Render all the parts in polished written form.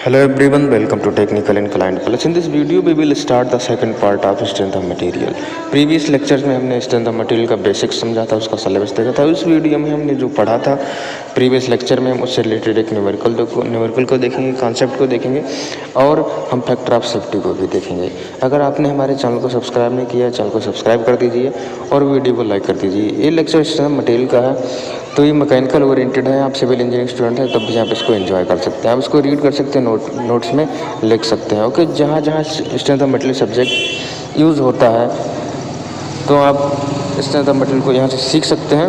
Hello everyone, welcome to Technical Inclined Plus. In this video we will start the second part of strength of material. Previous lectures में हमने strength of material का basics समझा था, उसका syllabus देखा था। उस वीडियो में हमने जो पढ़ा था प्रीवियस लेक्चर में हम उससे रिलेटेड एक न्यूमेरिकल को देखेंगे, कॉन्सेप्ट को देखेंगे और हम फैक्टर ऑफ सेफ्टी को भी देखेंगे। अगर आपने हमारे चैनल को सब्सक्राइब नहीं किया, चैनल को सब्सक्राइब कर दीजिए और वीडियो को लाइक कर दीजिए। ये लेक्चर स्ट्रेंथ ऑफ मटेरियल का है, तो ये मैकेनिकल ओरिएंटेड है। आप सिविल इंजीनियरिंग स्टूडेंट हैं तब भी आप इसको एंजॉय कर सकते हैं, आप इसको रीड कर सकते हैं, नोट्स में लिख सकते हैं। ओके, जहाँ जहाँ strength of material subject use होता है तो आप स्ट्रेंथ ऑफ मटेरियल को यहाँ से सीख सकते हैं।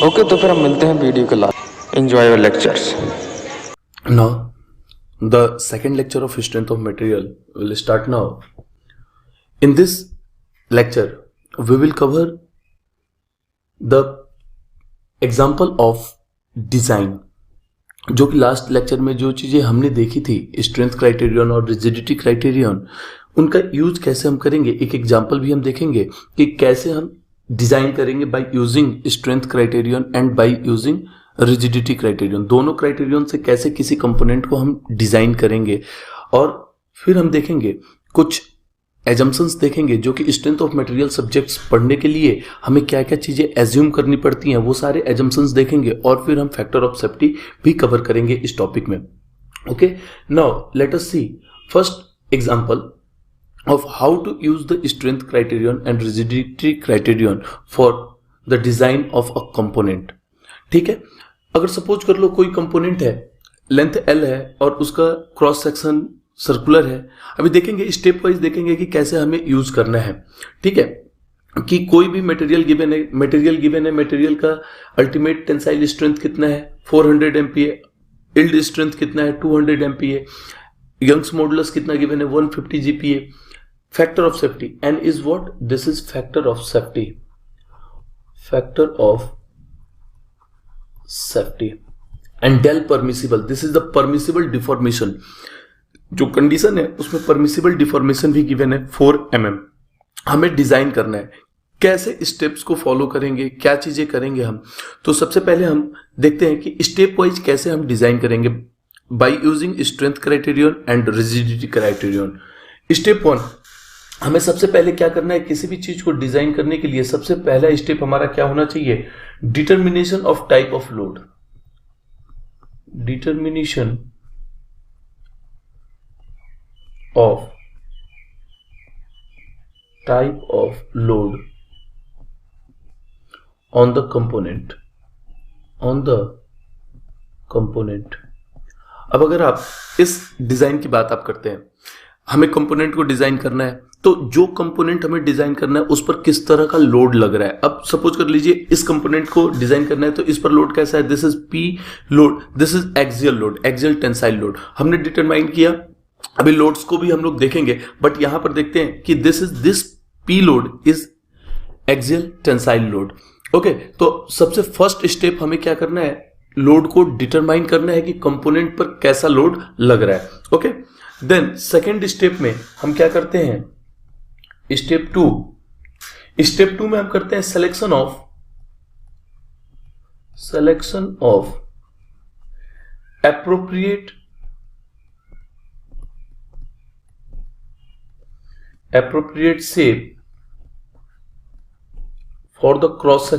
ओके, तो फिर हम मिलते हैं वीडियो के last. Enjoy your lectures. Now, the second lecture of strength of material will start now. In this lecture, we will cover the example of design. जो कि लास्ट लेक्चर में जो चीज़ें हमने देखी थी, स्ट्रेंथ क्राइटेरियन और रिजिडिटी क्राइटेरियन, उनका यूज कैसे हम करेंगे। एक एग्जांपल भी हम देखेंगे कि कैसे हम डिजाइन करेंगे by using strength criterion and by using rigidity criterion. दोनों क्राइटेरियन से कैसे किसी कंपोनेंट को हम डिजाइन करेंगे। और फिर हम देखेंगे कुछ एजम्पशंस देखेंगे जो कि स्ट्रेंथ ऑफ मटेरियल सब्जेक्ट्स पढ़ने के लिए हमें क्या क्या चीज़ें एज्यूम करनी पड़ती हैं, वो सारे एजम्पशंस देखेंगे। और फिर हम फैक्टर ऑफ सेफ्टी भी कवर करेंगे इस टॉपिक में। Okay, now let us see first example of how to use the strength criterion and rigidity criterion for the design of a component. ठीक है, अगर सपोज कर लो कोई कंपोनेंट है, लेंथ L है और उसका क्रॉस सेक्शन सर्कुलर है। अभी देखेंगे स्टेप वाइज देखेंगे कि कैसे हमें यूज करना है। ठीक है, कि कोई भी मटेरियल गिवन है, मटेरियल का अल्टीमेट टेंसाइल स्ट्रेंथ कितना है 400 MPa, यील्ड स्ट्रेंथ कितना है 200 MPa, यंग्स मॉडुलस कितना गिवन है 150 GPa, factor of safety n is what, this is factor of safety, factor of safety and del permissible, this is the permissible deformation. जो condition है उसमें permissible deformation भी given है 4 mm। हमें design करना है, कैसे स्टेप्स को फॉलो करेंगे, क्या चीजें करेंगे हम। तो सबसे पहले हम देखते हैं कि स्टेप वाइज कैसे हम डिजाइन करेंगे by using strength criterion and rigidity criterion. Step 1, हमें सबसे पहले क्या करना है, किसी भी चीज को डिजाइन करने के लिए सबसे पहला स्टेप हमारा क्या होना चाहिए, determination of type of load. Determination of type of load on the component, अब अगर आप इस डिजाइन की बात आप करते हैं, हमें कंपोनेंट को डिजाइन करना है, तो जो कंपोनेंट हमें डिजाइन करना है उस पर किस तरह का लोड लग रहा है। अब सपोज कर लीजिए इस कंपोनेंट को डिजाइन करना है तो इस पर लोड कैसा है, this is P load, this is axial load, axial tensile load हमने डिटरमाइन किया। अभी लोड्स को भी हम लोग देखेंगे, बट यहां पर देखते हैं कि this P load is axial tensile load. Okay, तो सबसे फर्स्ट स्टेप हमें क्या करना है, लोड को डिटरमाइन करना है कि कंपोनेंट पर कैसा लोड लग रहा है। ओके, देन सेकेंड स्टेप में हम क्या करते हैं, स्टेप 2 में हम करते हैं selection of appropriate shape for the cross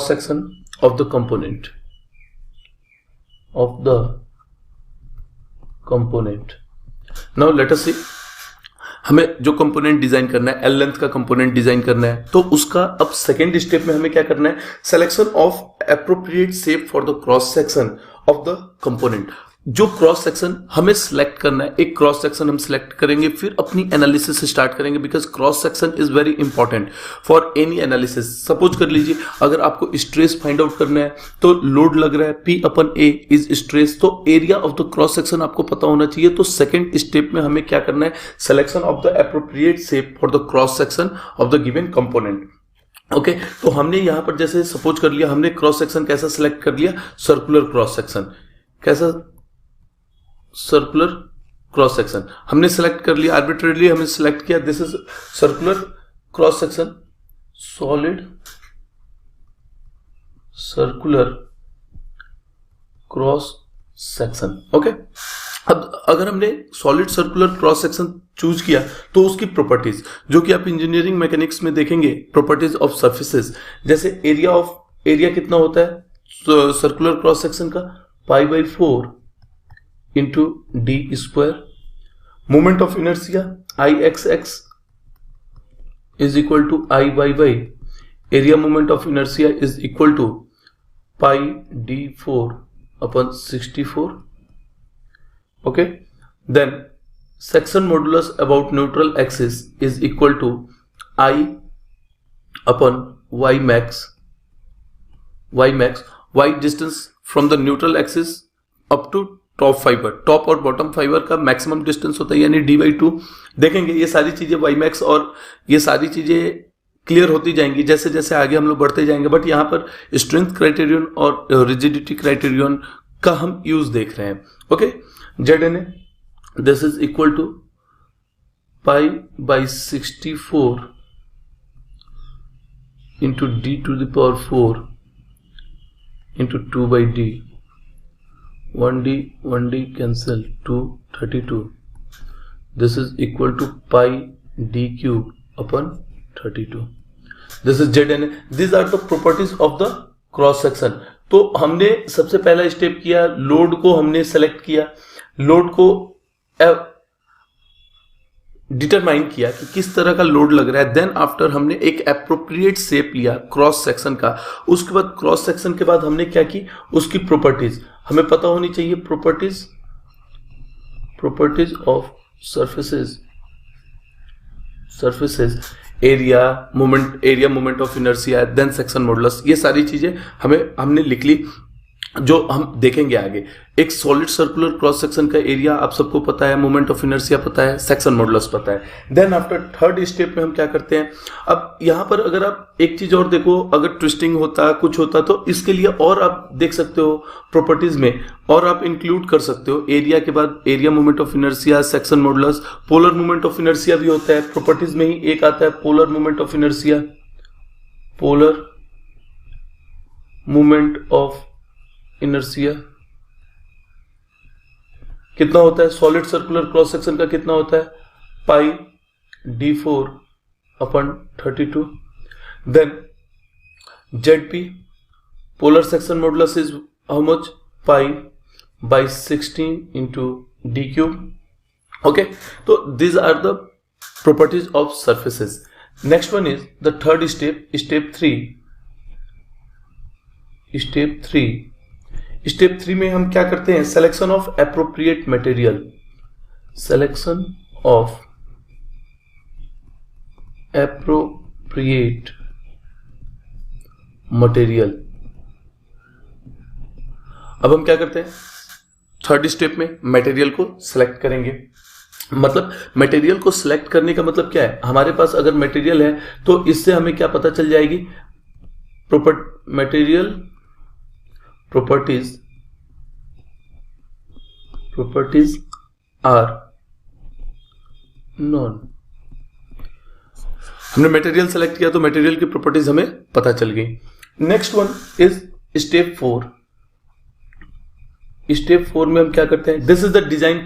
section of the component. Now let us see, हमें जो कंपोनेंट डिजाइन करना है, एल लेंथ का कंपोनेंट डिजाइन करना है, तो उसका अब सेकेंड स्टेप में हमें क्या करना है, selection of appropriate shape for the cross section of the component. जो क्रॉस सेक्शन हमें सिलेक्ट करना है, एक क्रॉस सेक्शन हम सिलेक्ट करेंगे, फिर अपनी एनालिसिस स्टार्ट करेंगे, because cross section is very important for any analysis. Suppose कर लीजिए अगर आपको स्ट्रेस फाइंड आउट करना है, तो लोड लग रहा है P/A इज स्ट्रेस, तो area of the cross section आपको पता होना चाहिए। तो सेकेंड स्टेप में हमें क्या करना है, selection of the appropriate shape for the cross section of the given component. Okay, तो हमने यहां पर जैसे सपोज कर लिया, हमने क्रॉस सेक्शन कैसा सिलेक्ट कर लिया, सर्कुलर क्रॉस सेक्शन। कैसा? सर्कुलर क्रॉस सेक्शन हमने सिलेक्ट कर लिया, आर्बिट्रेरली हमने सिलेक्ट किया, this is circular cross section, solid circular cross section. Okay, अब अगर हमने solid circular cross section choose किया तो उसकी प्रॉपर्टीज जो कि आप इंजीनियरिंग मैकेनिक्स में देखेंगे, प्रॉपर्टीज ऑफ सर्फेसेस, जैसे एरिया कितना होता है सर्कुलर क्रॉस सेक्शन का, π/4 into D square. Moment of inertia Ixx is equal to Iyy, area moment of inertia is equal to πd4/64। Okay, then section modulus about neutral axis is equal to I/y max, y distance from the neutral axis up to top fibre, top और bottom fibre का maximum distance होता है, यानी d/2। देखेंगे ये सारी चीजें y max और ये सारी चीजें क्लियर होती जाएंगी जैसे जैसे आगे हम लोग बढ़ते जाएंगे, बट यहां पर स्ट्रेंथ क्राइटेरियन और रिजिडिटी क्राइटेरियन का हम यूज देख रहे हैं। Okay, ZNA this is equal to π/64 into d⁴ into 2/d, 1d cancel, 232, this is equal to πd³/32। this is ZNA, these are the properties of the cross section। तो हमने सबसे पहला step किया, लोड को हमने सेलेक्ट किया, load को determine किया कि किस तरह का लोड लग रहा है, देन आफ्टर हमने एक एप्रोप्रिएट शेप लिया क्रॉस सेक्शन का। उसके बाद क्रॉस सेक्शन के बाद हमने क्या की, उसकी प्रॉपर्टीज हमें पता होनी चाहिए, properties of surfaces, area moment of inertia, then section modulus, ये सारी चीजें हमने लिख ली जो हम देखेंगे आगे। एक सॉलिड सर्कुलर क्रॉस सेक्शन का एरिया आप सबको पता है, मोमेंट ऑफ इनर्शिया पता है, सेक्शन मॉडुलस पता है। देन आफ्टर थर्ड स्टेप में हम क्या करते हैं, अब यहां पर अगर आप एक चीज और देखो, अगर ट्विस्टिंग होता कुछ होता तो इसके लिए और आप देख सकते हो प्रॉपर्टीज में, और आप इंक्लूड कर सकते हो एरिया के बाद area moment of inertia, section modulus, polar moment of inertia भी होता है प्रॉपर्टीज में ही, एक आता है polar moment of inertia, polar moment of inertia कितना होता है, सॉलिड सर्कुलर क्रॉस सेक्शन का कितना होता है, πd4/32। Then ZP polar section modulus is how much, π/16 into d³। Okay, तो these are the properties of surfaces. Next one is the third step, step 3 में हम क्या करते हैं, सिलेक्शन ऑफ एप्रोप्रिएट मटेरियल, अब हम क्या करते हैं, थर्ड स्टेप में मटेरियल को सिलेक्ट करेंगे। मतलब मटेरियल को सिलेक्ट करने का मतलब क्या है, हमारे पास अगर मटेरियल है तो इससे हमें क्या पता चल जाएगी, मटेरियल properties are known। हमने मटेरियल सेलेक्ट किया तो मटेरियल की प्रॉपर्टीज हमें पता चल गई। Next one is step 4। Step 4 में हम क्या करते हैं, this is the design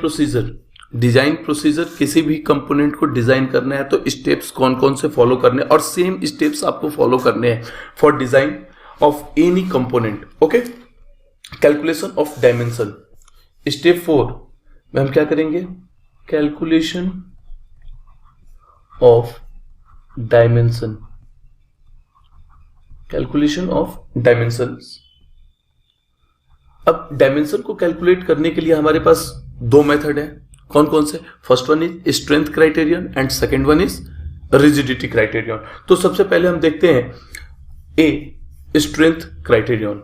procedure. किसी भी कंपोनेंट को डिजाइन करना है तो स्टेप्स कौन कौन से फॉलो करने हैं, और सेम स्टेप्स आपको फॉलो करने हैं for design of any component. Okay, calculation of dimension, step 4 में हम क्या करेंगे, कैलकुलेशन ऑफ डायमेंशन, अब डायमेंशन को कैलकुलेट करने के लिए हमारे पास दो मेथड है, कौन कौन से? First one is strength criterion and second one is rigidity criterion. तो सबसे पहले हम देखते हैं a strength criterion.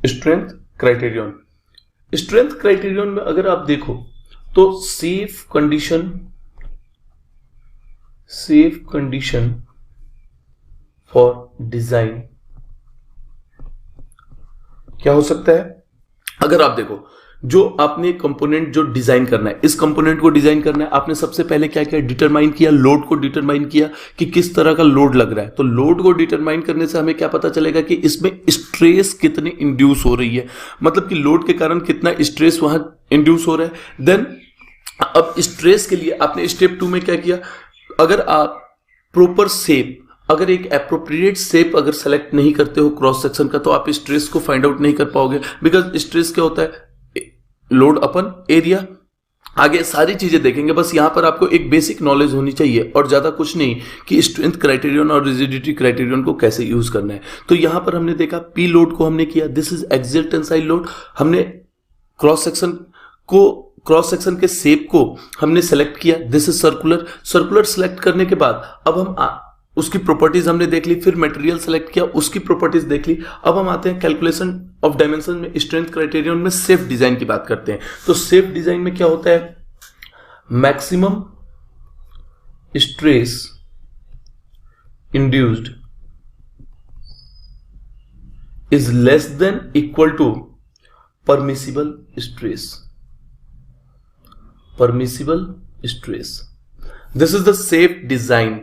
Strength criterion, strength criterion में अगर आप देखो तो सेफ कंडीशन फॉर डिजाइन क्या हो सकता है? अगर आप देखो जो आपने कंपोनेंट जो डिजाइन करना है, इस कंपोनेंट को डिजाइन करना है, आपने सबसे पहले क्या किया? डिटरमाइन किया, लोड को डिटरमाइन किया कि किस तरह का लोड लग रहा है। तो लोड को डिटरमाइन करने से हमें क्या पता चलेगा कि इसमें स्ट्रेस कितनी इंड्यूस हो रही है, मतलब कि लोड के कारण कितना स्ट्रेस वहां इंड्यूस हो रहा है। देन अब स्ट्रेस के लिए आपने स्टेप 2 में क्या किया? अगर आप प्रॉपर शेप, अगर एक एप्रोप्रिएट शेप अगर सेलेक्ट नहीं करते हो क्रॉस सेक्शन का, तो आप स्ट्रेस को फाइंड आउट नहीं कर पाओगे। बिकॉज स्ट्रेस क्या होता है? Load upon area. आगे सारी चीजें देखेंगे, बस यहां पर आपको एक बेसिक नॉलेज होनी चाहिए और ज्यादा कुछ नहीं कि स्ट्रेंथ क्राइटेरियन और रिजिडिटी क्राइटेरियन को कैसे यूज करना है। तो यहां पर हमने देखा पी लोड को हमने किया, this is axial tensile load. हमने क्रॉस सेक्शन के शेप को हमने सेलेक्ट किया, दिस इज सर्कुलर सेलेक्ट करने के बाद अब हम उसकी प्रॉपर्टीज हमने देख ली, फिर मटेरियल सेलेक्ट किया, उसकी प्रॉपर्टीज देख ली। अब हम आते हैं कैलकुलेशन ऑफ डायमेंशन में, स्ट्रेंथ क्राइटेरियन में सेफ डिजाइन की बात करते हैं। तो सेफ डिजाइन में क्या होता है? Maximum stress induced is less than equal to permissible stress. This is the safe design,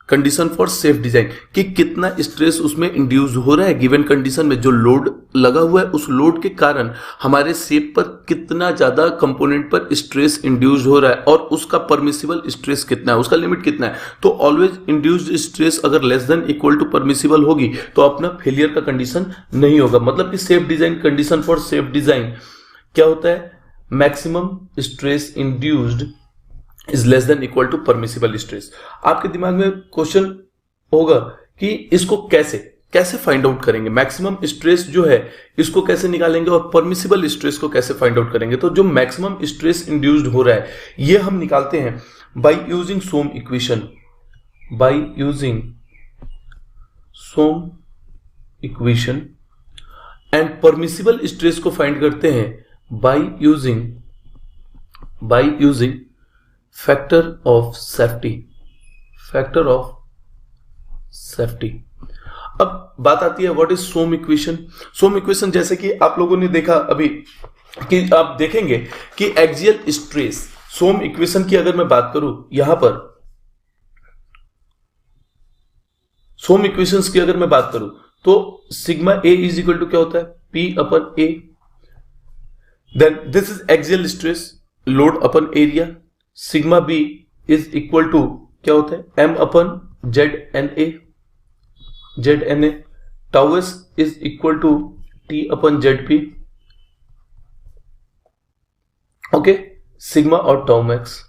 condition for safe design, कि कितना स्ट्रेस उसमें इंड्यूस हो रहा है गिवन कंडीशन में। जो लोड लगा हुआ है उस लोड के कारण हमारे शेप पर कितना ज्यादा कंपोनेंट पर स्ट्रेस इंड्यूस हो रहा है और उसका परमिसिबल स्ट्रेस कितना है, उसका लिमिट कितना है। तो ऑलवेज इंड्यूस्ड स्ट्रेस अगर less than equal to permissible होगी तो अपना फेलियर का कंडीशन नहीं होगा। मतलब कि safe design, condition for safe design क्या होता है? Maximum stress induced is less than equal to permissible stress. आपके दिमाग में क्वेश्चन होगा कि इसको कैसे फाइंड आउट करेंगे? मैक्सिमम स्ट्रेस जो है इसको कैसे निकालेंगे और परमिसिबल स्ट्रेस को कैसे फाइंड आउट करेंगे? तो जो मैक्सिमम स्ट्रेस इंड्यूस्ड हो रहा है ये हम निकालते हैं by using some equation and permissible stress को फाइंड करते हैं by using factor of safety. अब बात आती है what is some equation. Some equation जैसे कि आप लोगों ने देखा अभी कि आप देखेंगे कि एक्सियल स्ट्रेस, सोम इक्वेशन की अगर मैं बात करूं यहां पर सोम इक्वेशंस की अगर मैं बात करूं तो sigma A is equal to क्या होता है? P upon A. Then this is axial stress, load upon area. Sigma B is equal to क्या होता है? M upon Z N A. Tau S is equal to T upon Z P. Okay, sigma और tau max,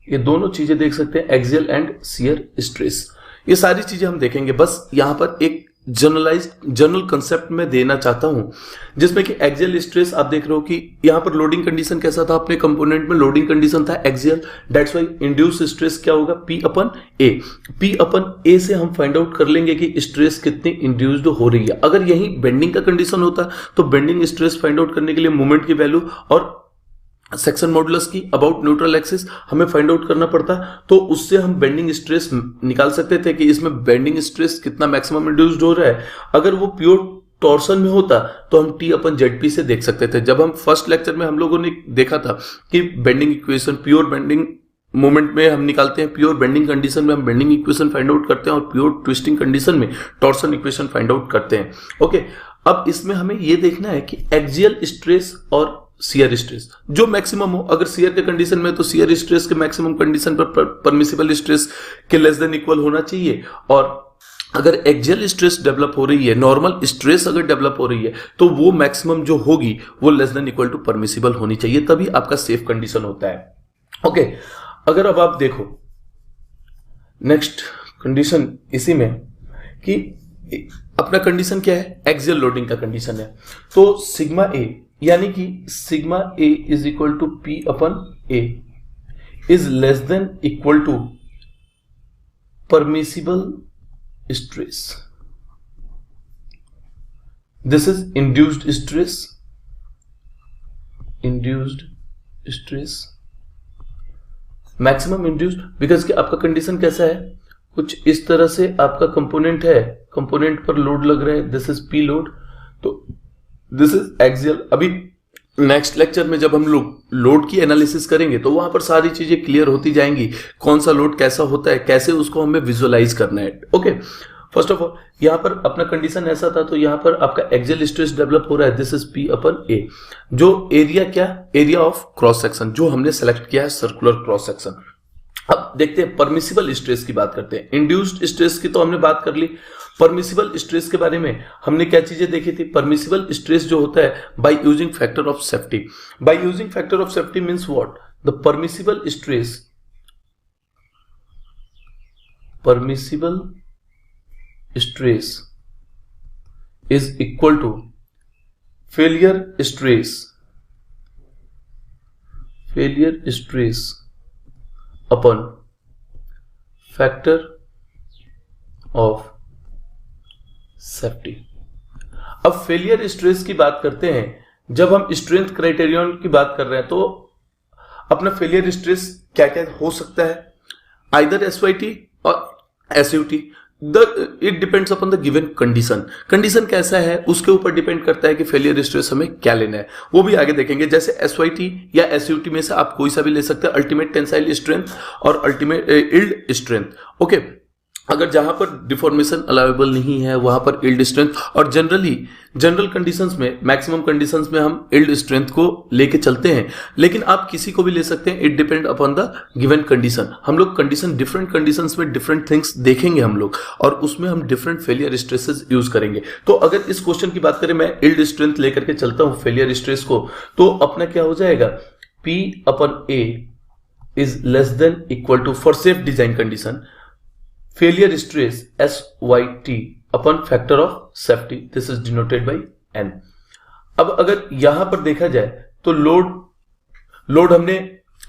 ये दोनों चीजें देख सकते हैं, एक्सियल एंड शियर स्ट्रेस। ये सारी चीजें हम देखेंगे। बस यहां पर एक जनरल कंसेप्ट में देना चाहता हूं जिसमें कि एक्सियल स्ट्रेस आप देख रहे हो कि यहां पर लोडिंग कंडीशन कैसा था? अपने कंपोनेंट में लोडिंग कंडीशन था axial, that's why induce stress क्या होगा? पी अपन ए से हम फाइंड आउट कर लेंगे कि स्ट्रेस कितनी इंड्यूस्ड हो रही है। अगर यही बेंडिंग का कंडीशन होता तो बेंडिंग स्ट्रेस फाइंड आउट करने के लिए मोमेंट की वैल्यू और सेक्शन मॉडुलस की अबाउट न्यूट्रल एक्सिस हमें फाइंड आउट करना पड़ता, तो उससे हम बेंडिंग स्ट्रेस निकाल सकते थे कि इसमें बेंडिंग स्ट्रेस कितना मैक्सिमम इंड्यूस्ड हो रहा है। अगर वो प्योर टॉर्सन में होता तो हम टी अपन जेड पी से देख सकते थे। जब हम फर्स्ट लेक्चर में हम लोगों ने देखा था कि bending equation pure bending moment में हम निकालते हैं, प्योर बेंडिंग कंडीशन में हम बेंडिंग इक्वेशन फाइंड आउट करते हैं और प्योर ट्विस्टिंग कंडीशन में टॉर्सन इक्वेशन फाइंड आउट करते हैं। ओके, अब इसमें हमें यह देखना है कि एक्सियल स्ट्रेस और शियर स्ट्रेस जो मैक्सिमम हो, अगर शियर के कंडीशन में तो शियर स्ट्रेस के मैक्सिमम कंडीशन पर परमिसिबल स्ट्रेस के लेस देन इक्वल होना चाहिए, और अगर एक्सियल स्ट्रेस डेवलप हो रही है, नॉर्मल स्ट्रेस अगर डेवलप हो रही है तो वो मैक्सिमम जो होगी वो less than equal to permissible होनी चाहिए, तभी आपका सेफ कंडीशन होता है। ओके, अगर अब आप देखो नेक्स्ट कंडीशन इसी में कि अपना कंडीशन क्या है, एक्सियल लोडिंग का कंडीशन है, तो सिग्मा ए यानी कि sigma A is equal to P upon A is less than equal to permissible stress. This is induced stress maximum induced, because कि आपका कंडीशन कैसा है, कुछ इस तरह से आपका कंपोनेंट है, कंपोनेंट पर लोड लग रहा है, दिस इज पी लोड, तो दिस इज एक्सियल. अभी नेक्स्ट लेक्चर में जब हम लोग लोड की एनालिसिस करेंगे तो वहां पर सारी चीजें क्लियर होती जाएंगी, कौन सा लोड कैसा होता है, कैसे उसको हमें विजुअलाइज करना है. ओके, फर्स्ट ऑफ ऑल यहां पर अपना कंडीशन ऐसा था, तो यहां पर आपका एक्सियल स्ट्रेस डेवलप हो रहा है, दिस इज पी अपन ए, जो एरिया क्या, एरिया ऑफ क्रॉस सेक्शन जो हमने सेलेक्ट किया है सर्कुलर क्रॉस सेक्शन. अब देखते हैं परमिसिबल स्ट्रेस की बात करते हैं. इंड्यूस्ड स्ट्रेस की तो हमने बात कर ली. परमिसिबल स्ट्रेस के बारे में हमने क्या चीजें देखी थी. परमिसिबल स्ट्रेस जो होता है by using factor of safety. By using factor of safety means what, the permissible stress is equal to failure stress upon factor of safety. अब फेलियर स्ट्रेस की बात करते हैं, जब हम स्ट्रेंथ क्राइटेरियन की बात कर रहे हैं तो अपना फेलियर स्ट्रेस क्या क्या हो सकता है, आइदर एसवाईटी और SUT. It depends upon the given condition. Condition कैसा है उसके ऊपर डिपेंड करता है कि फेलियर स्ट्रेस हमें क्या लेना है, वो भी आगे देखेंगे. जैसे एसवाईटी या एसयूटी में से आप कोई सा भी ले सकते हैं, अल्टीमेट टेंसाइल स्ट्रेंथ और अल्टीमेट यील्ड स्ट्रेंथ. ओके, अगर जहां पर डिफॉर्मेशन अलाउेबल नहीं है वहां पर यील्ड स्ट्रेंथ, और जनरल कंडीशंस में, मैक्सिमम कंडीशंस में हम यील्ड स्ट्रेंथ को लेके चलते हैं, लेकिन आप किसी को भी ले सकते हैं. It depend upon the given condition. हम लोग कंडीशन, डिफरेंट कंडीशंस में डिफरेंट थिंग्स देखेंगे हम लोग, और उसमें हम डिफरेंट फेलियर स्ट्रेसेस यूज करेंगे. तो अगर इस क्वेश्चन की बात करें, मैं यील्ड स्ट्रेंथ लेकर के चलता हूं फेलियर स्ट्रेस को, तो अपना क्या हो जाएगा, P upon A is less than equal to, for safe design condition, failure stress SYT upon factor of safety, this is denoted by N. अब अगर यहां पर देखा जाए तो लोड हमने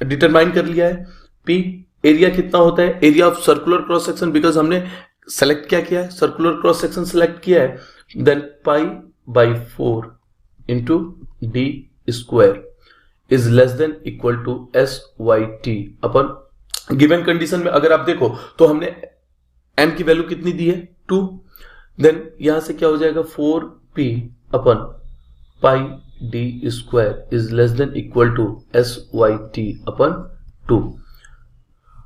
डिटरमाइन कर लिया है. P एरिया कितना होता है, area of circular cross section, because हमने सेलेक्ट क्या किया है, सर्कुलर क्रॉस सेक्शन सेलेक्ट किया है. Then pi by 4 into D square is less than equal to SYT upon given condition में. अगर आप देखो तो हमने n की वैल्यू कितनी दी है, 2. देन यहां से क्या हो जाएगा, 4p upon pi D square is less than equal to SYT upon 2.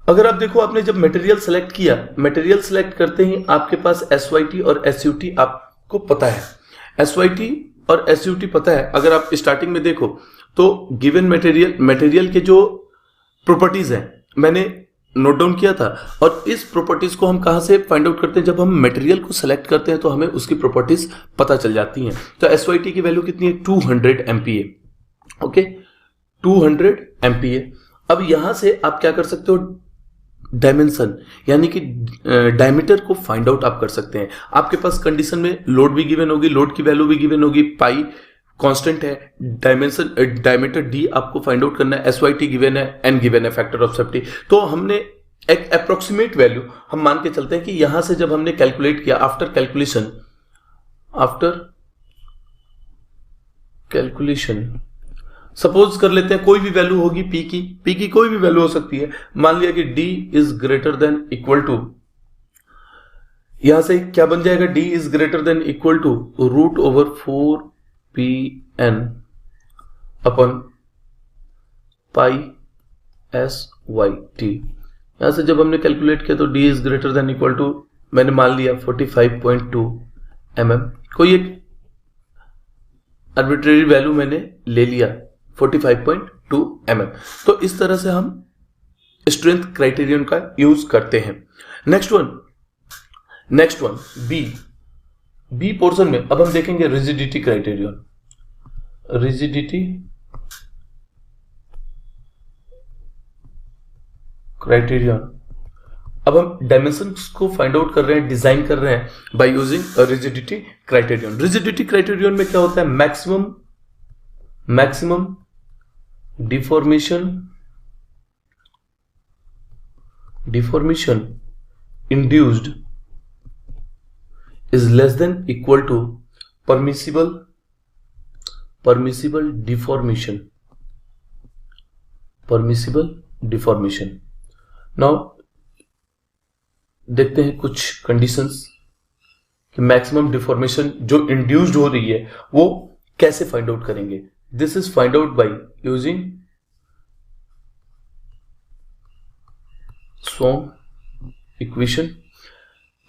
अगर आप देखो, आपने जब मटेरियल सेलेक्ट किया, मटेरियल सेलेक्ट करते ही आपके पास SYT और SUT आपको पता है. SYT और SUT पता है. अगर आप स्टार्टिंग में देखो तो गिवन मटेरियल के जो प्रॉपर्टीज हैं मैंने नोट डाउन किया था, और इस प्रॉपर्टीज को हम कहां से फाइंड आउट करते हैं, जब हम मटेरियल को सेलेक्ट करते हैं तो हमें उसकी प्रॉपर्टीज पता चल जाती हैं. तो SYT की वैल्यू कितनी है, 200 MPa. Okay, 200 MPa. अब यहां से आप क्या कर सकते हो, डायमेंशन यानी कि डायमीटर को फाइंड आउट आप कर सकते हैं. आपके पास कंडीशन में लोड भी गिवन होगी, लोड की वैल्यू भी गिवन होगी, पाई कांस्टेंट है, डायमेंशन डायमीटर डी आपको फाइंड आउट करना है, SYT गिवन है, N गिवन है, फैक्टर ऑफ सेफ्टी. तो हमने एक अप्रोक्सीमेट वैल्यू हम मान के चलते हैं कि यहां से जब हमने कैलकुलेट किया, आफ्टर कैलकुलेशन सपोज कर लेते हैं कोई भी वैल्यू होगी P की कोई भी वैल्यू हो सकती है. मान लिया कि D is greater than equal to, यहां से क्या बन जाएगा, D is greater than equal to root over 4PN upon pi SYT. यहां से जब हमने कैलकुलेट किया तो D is greater than equal to, मैंने मान लिया 45.2 mm. कोई एक आर्बिट्रेरी वैल्यू मैंने ले लिया 45.2 mm. तो इस तरह से हम स्ट्रेंथ क्राइटेरियन का यूज करते हैं. नेक्स्ट वन बी पोर्शन में अब हम देखेंगे रिजिडिटी क्राइटेरियन. Rigidity criterion. अब हम डायमेंशंस को फाइंड आउट कर रहे हैं, डिजाइन कर रहे हैं by using rigidity criterion. Rigidity criterion में क्या होता है? Maximum deformation induced is less than equal to permissible deformation। Now देखते हैं कुछ कंडीशंस कि मैक्सिमम डिफॉर्मेशन जो इंड्यूस्ड हो रही है वो कैसे फाइंड आउट करेंगे। This is find out by using some equation.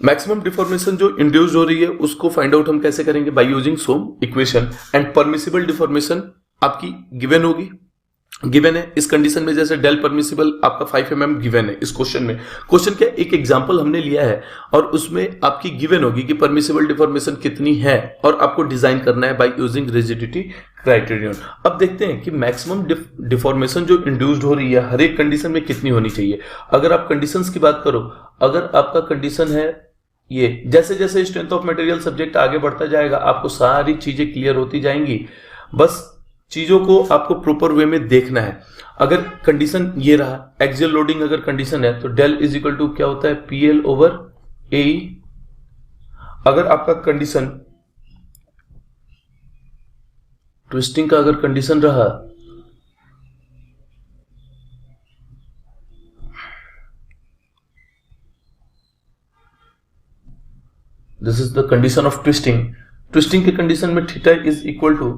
Maximum deformation जो इंड्यूस्ड हो रही है उसको फाइंड आउट हम कैसे करेंगे? By using some equation. And permissible deformation आपकी गिवन होगी, गिवन है इस कंडीशन में, जैसे डेल परमिसिबल आपका 5 mm गिवन है इस क्वेश्चन में। क्वेश्चन का एक एग्जांपल हमने लिया है और उसमें आपकी गिवन होगी कि परमिसिबल डिफॉर्मेशन कितनी है और आपको डिजाइन करना है बाय यूजिंग रिजिडिटी क्राइटेरियन। अब देखते हैं कि मैक्सिमम डिफॉर्मेशन जो इंड्यूस्ड हो रही है हर एक कंडीशन में कितनी होनी चाहिए। अगर आप कंडीशंस की बात करो, अगर आपका कंडीशन है ये, जैसे जैसे स्ट्रेंथ ऑफ मटेरियल सब्जेक्ट आगे बढ़ता जाएगा आपको सारी चीजें क्लियर होती जाएंगी, बस चीजों को आपको प्रॉपर वे में देखना है। अगर कंडीशन ये रहा, एक्सियल लोडिंग अगर कंडीशन है तो डेल इज इक्वल टू क्या होता है? पीएल ओवर ए। अगर आपका कंडीशन ट्विस्टिंग का अगर कंडीशन रहा, this is the condition of twisting. Twisting के कंडीशन में थीटा इज इक्वल टू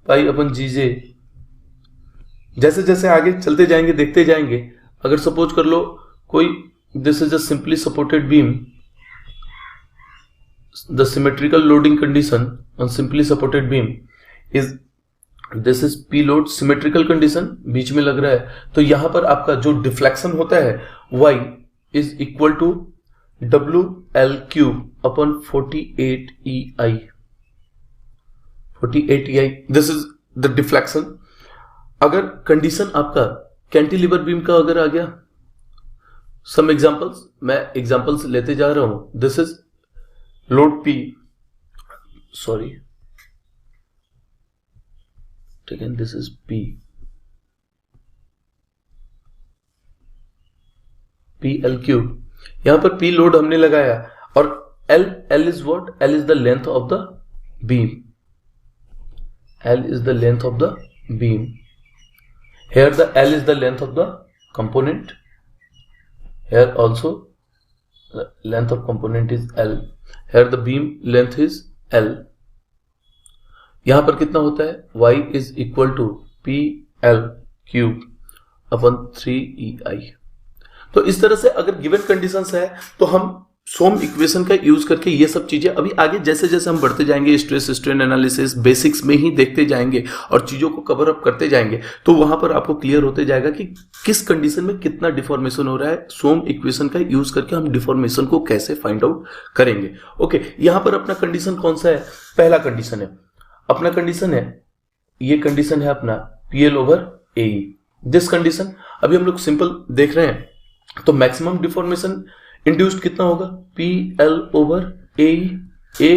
पाई अपन जीजे। जैसे जैसे आगे चलते जाएंगे देखते जाएंगे, अगर सपोज कर लो कोई, this is a simply supported beam, the symmetrical loading condition on simply supported beam is, this is P load symmetrical condition, बीच में लग रहा है, तो यहां पर आपका जो डिफ्लेक्शन होता है y is equal to WL cube upon 48 EI। 48 EI, this is the deflection. अगर कंडीशन आपका कैंटिलीवर बीम का अगर आ गया, सम एग्जांपल्स, मैं एग्जांपल्स लेते जा रहा हूं। This is load P, sorry, ठीक है, दिस इज PL क्यूब, यहां पर P लोड हमने लगाया और L is what? L is the length of the beam, L is the length of the beam. Here the L is the length of the component. Here also the length of component is L. Here the beam length is L. यहां पर कितना होता है? Y is equal to PL cube upon 3EI। तो इस तरह से अगर गिवन कंडीशंस है तो हम सोम इक्वेशन का यूज करके ये सब चीजें अभी आगे जैसे जैसे हम बढ़ते जाएंगे, स्ट्रेस स्ट्रेन एनालिसिस बेसिक्स में ही देखते जाएंगे और चीजों को कवर अप करते जाएंगे, तो वहां पर आपको क्लियर होते जाएगा कि किस कंडीशन में कितना डिफॉर्मेशन हो रहा है। सोम इक्वेशन का यूज करके हम डिफॉर्मेशन को कैसे फाइंड आउट करेंगे। ओके, यहां पर अपना कंडीशन कौन सा है? पहला कंडीशन है अपना, कंडीशन है ये, कंडीशन है अपना PL over AE। This condition अभी हम लोग सिंपल देख रहे हैं, तो मैक्सिमम डिफॉर्मेशन इंड्यूस्ड कितना होगा? PL over AE। A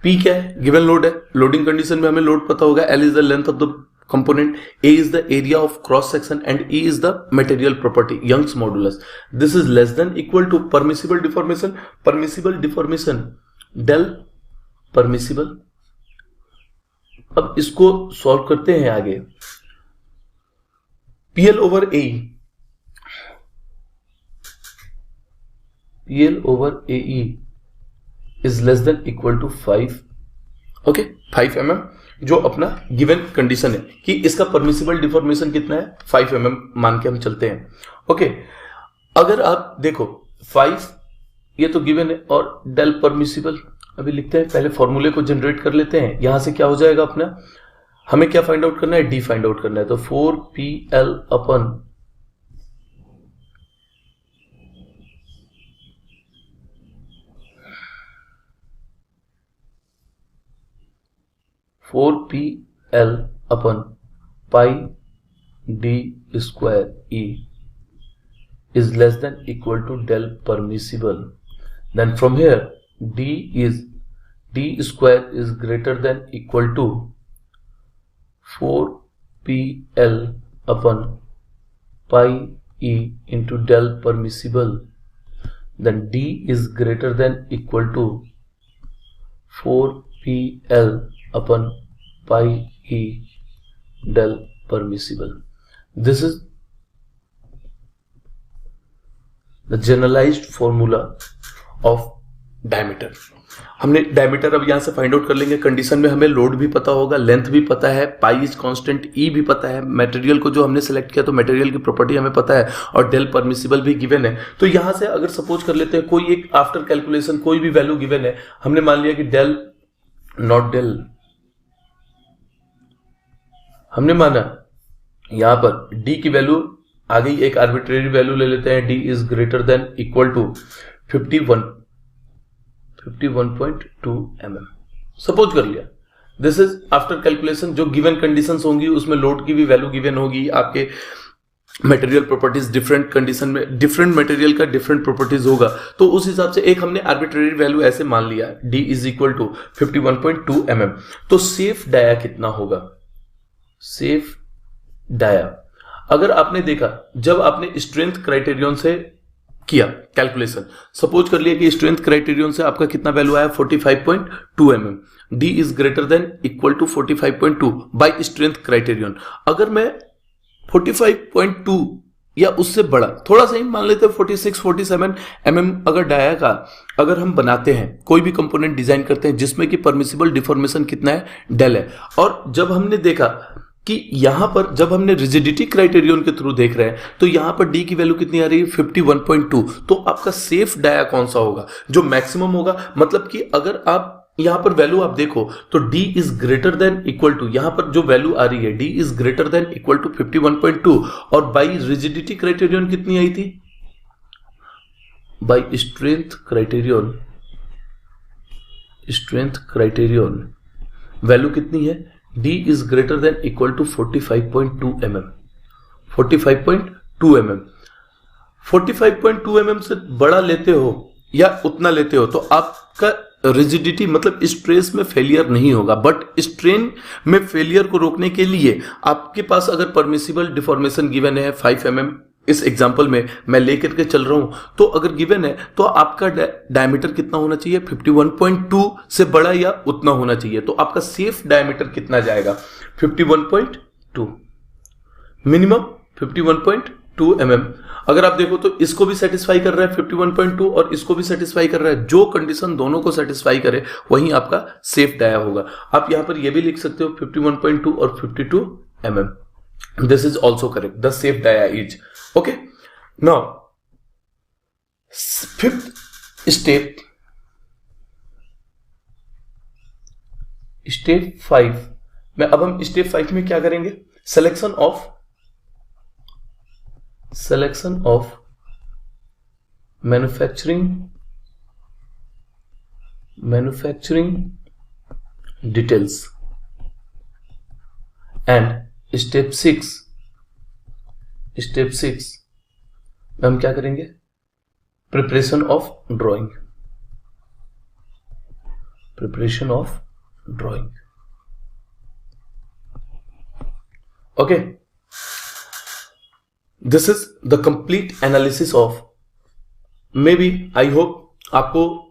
P क्या है? गिवन लोड है, लोडिंग कंडीशन में हमें लोड पता होगा। L is the length of the component, A is the area of cross section and E is the material property, Young's modulus. This is less than equal to permissible deformation, del permissible। अब इसको solve करते हैं आगे। PL over AE, PL over AE is less than equal to 5, okay, 5 mm, जो अपना given condition है कि इसका परमिसिबल डिफॉर्मेशन कितना है? 5 mm मान के हम चलते हैं। ओके, अगर आप देखो 5 ये तो गिवन है और डेल परमिसिबल अभी लिखते हैं, पहले फॉर्मूले को जनरेट कर लेते हैं। यहां से क्या हो जाएगा अपना, हमें क्या फाइंड आउट करना है? डी फाइंड आउट करना है, तो 4PL upon 4PL upon pi D square E is less than equal to del permissible, then from here d square is greater than equal to 4pl upon pi e into del permissible, then d is greater than equal to 4pl upon pi e del permissible. This is the generalized formula of diameter. हमने diameter अब यहां से find out कर लेंगे. Condition में हमें load भी पता होगा, लेंथ भी पता है, पाई इज कांस्टेंट, ई भी पता है, मटेरियल को जो हमने सेलेक्ट किया तो मटेरियल की प्रॉपर्टी हमें पता है और डेल परमिसिबल भी गिवन है. तो यहां से अगर सपोज कर लेते हैं कोई एक आफ्टर कैलकुलेशन कोई भी वैल्यू गिवन है, हमने मान लिया कि डेल नॉट डेल, हमने माना यहां पर डी की वैल्यू आ गई, एक आर्बिट्रेरी वैल्यू ले लेते हैं, D is greater than equal to 51.2 mm suppose कर लिया. This is after calculation. जो गिवन कंडीशंस होंगी उसमें लोड की भी वैल्यू गिवन होगी, आपके मटेरियल प्रॉपर्टीज डिफरेंट कंडीशन में डिफरेंट मटेरियल का डिफरेंट प्रॉपर्टीज होगा, तो उस हिसाब से एक हमने आर्बिट्रेरी वैल्यू ऐसे मान लिया d is equal to 51.2 mm. तो सेफ डाया कितना होगा? सेफ डाया अगर आपने देखा जब आपने स्ट्रेंथ क्राइटेरियन से किया कैलकुलेशन, सपोज कर लिया कि स्ट्रेंथ क्राइटेरियन से आपका कितना वैल्यू आया 45.2 mm, d is greater than equal to 45.2 by strength criterion. अगर मैं 45.2 या उससे बड़ा थोड़ा सा ही मान लेते हैं 46-47 mm अगर डाया का अगर हम बनाते हैं, कोई भी कंपोनेंट डिजाइन करते हैं जिसमें कि परमिसिबल डिफॉर्मेशन कितना है, डेल है. और जब हमने देखा कि यहां पर जब हमने रिजिडिटी क्राइटेरियन के थ्रू देख रहे हैं तो यहां पर डी की वैल्यू कितनी आ रही है 51.2. तो आपका सेफ डाया कौन सा होगा? जो मैक्सिमम होगा. मतलब कि अगर आप यहां पर वैल्यू आप देखो तो d is greater than equal to, यहां पर जो वैल्यू आ रही है d is greater than equal to 51.2 और बाई रिजिडिटी क्राइटेरियन कितनी आई थी? बाई स्ट्रेंथ क्राइटेरियन वैल्यू कितनी है? d is greater than equal to 45.2 mm. 45.2 mm 45.2 mm से बड़ा लेते हो या उतना लेते हो तो आपका रिजिडिटी मतलब स्ट्रेस में फेलियर नहीं होगा. बट स्ट्रेन में फेलियर को रोकने के लिए आपके पास अगर परमिसिबल डिफॉर्मेशन गिवन है 5 mm, इस एग्जांपल में मैं लेकर के चल रहा हूं, तो अगर गिवन है तो आपका डायमीटर कितना होना चाहिए? 51.2 से बड़ा या उतना होना चाहिए. तो आपका सेफ डायमीटर कितना जाएगा? 51.2 मिनिमम 51.2 mm. अगर आप देखो तो इसको भी सेटिस्फाई कर रहा है 51.2 और इसको भी सेटिस्फाई कर रहा है. जो कंडीशन दोनों को सेटिस्फाई करे वही आपका सेफ डाया होगा. आप यहां पर यह भी लिख सकते हो 51.2 और 52 mm. This is also correct. The safe dia is okay. Now, fifth step, step 5 में अब हम step 5 में क्या करेंगे? Selection of manufacturing details and step 6 में हम क्या करेंगे? Preparation of drawing. Okay, this is the complete analysis of, may be I hope आपको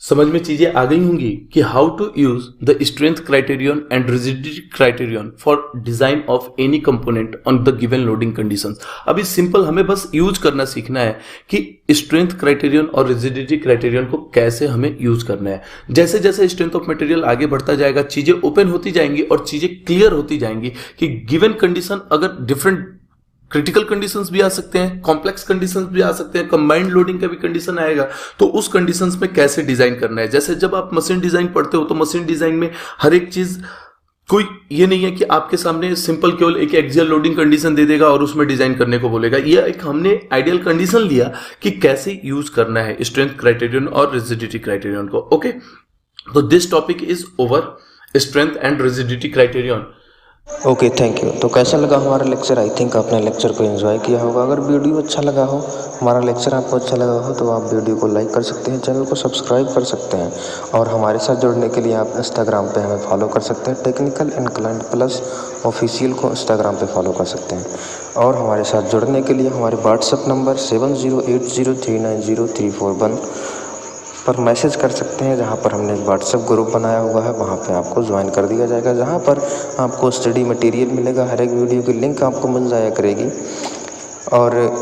समझ में चीजें आ गई होंगी कि how to use the strength criterion and rigidity criterion for design of any component on the given loading conditions. अभी simple हमें बस यूज करना सीखना है कि स्ट्रेंथ क्राइटेरियन और रिजिडिटी क्राइटेरियन को कैसे हमें यूज करना है. जैसे जैसे स्ट्रेंथ ऑफ मटेरियल आगे बढ़ता जाएगा चीजें ओपन होती जाएंगी और चीजें क्लियर होती जाएंगी कि गिवन कंडीशन अगर डिफरेंट क्रिटिकल कंडीशंस भी आ सकते हैं, कॉम्प्लेक्स कंडीशंस भी आ सकते हैं, कंबाइंड लोडिंग का भी कंडीशन आएगा, तो उस कंडीशंस में कैसे डिजाइन करना है. जैसे जब आप मशीन डिजाइन पढ़ते हो तो मशीन डिजाइन में हर एक चीज कोई ये नहीं है कि आपके सामने सिंपल केवल एक एक्सियल लोडिंग कंडीशन दे देगा और उसमें डिजाइन करने को बोलेगा. ये एक हमने आइडियल कंडीशन लिया कि कैसे यूज करना है स्ट्रेंथ क्राइटेरियन और रिजिडिटी क्राइटेरियन को. ओके, तो this topic is over, strength and rigidity criterion. Okay, thank you. तो कैसा लगा हमारा लेक्चर? आई थिंक आपने लेक्चर को एंजॉय किया होगा। अगर वीडियो अच्छा लगा हो, हमारा लेक्चर आपको अच्छा लगा हो, तो आप वीडियो को लाइक कर सकते हैं, चैनल को सब्सक्राइब कर सकते हैं और हमारे साथ जुड़ने के लिए आप इंस्टाग्राम पे हमें फॉलो कर सकते हैं। टेक्निकल इनक्लाइंड प्लस ऑफिशियल को इंस्टाग्राम पे फॉलो कर सकते हैं और हमारे साथ जुड़ने के लिए हमारे व्हाट्सएप नंबर 7080390341 पर मैसेज कर सकते हैं, जहाँ पर हमने एक व्हाट्सएप ग्रुप बनाया हुआ है, वहाँ पे आपको ज्वाइन कर दिया जाएगा, जहाँ पर आपको स्टडी मटेरियल मिलेगा। हर एक वीडियो की लिंक आपको मिल जाया करेगी और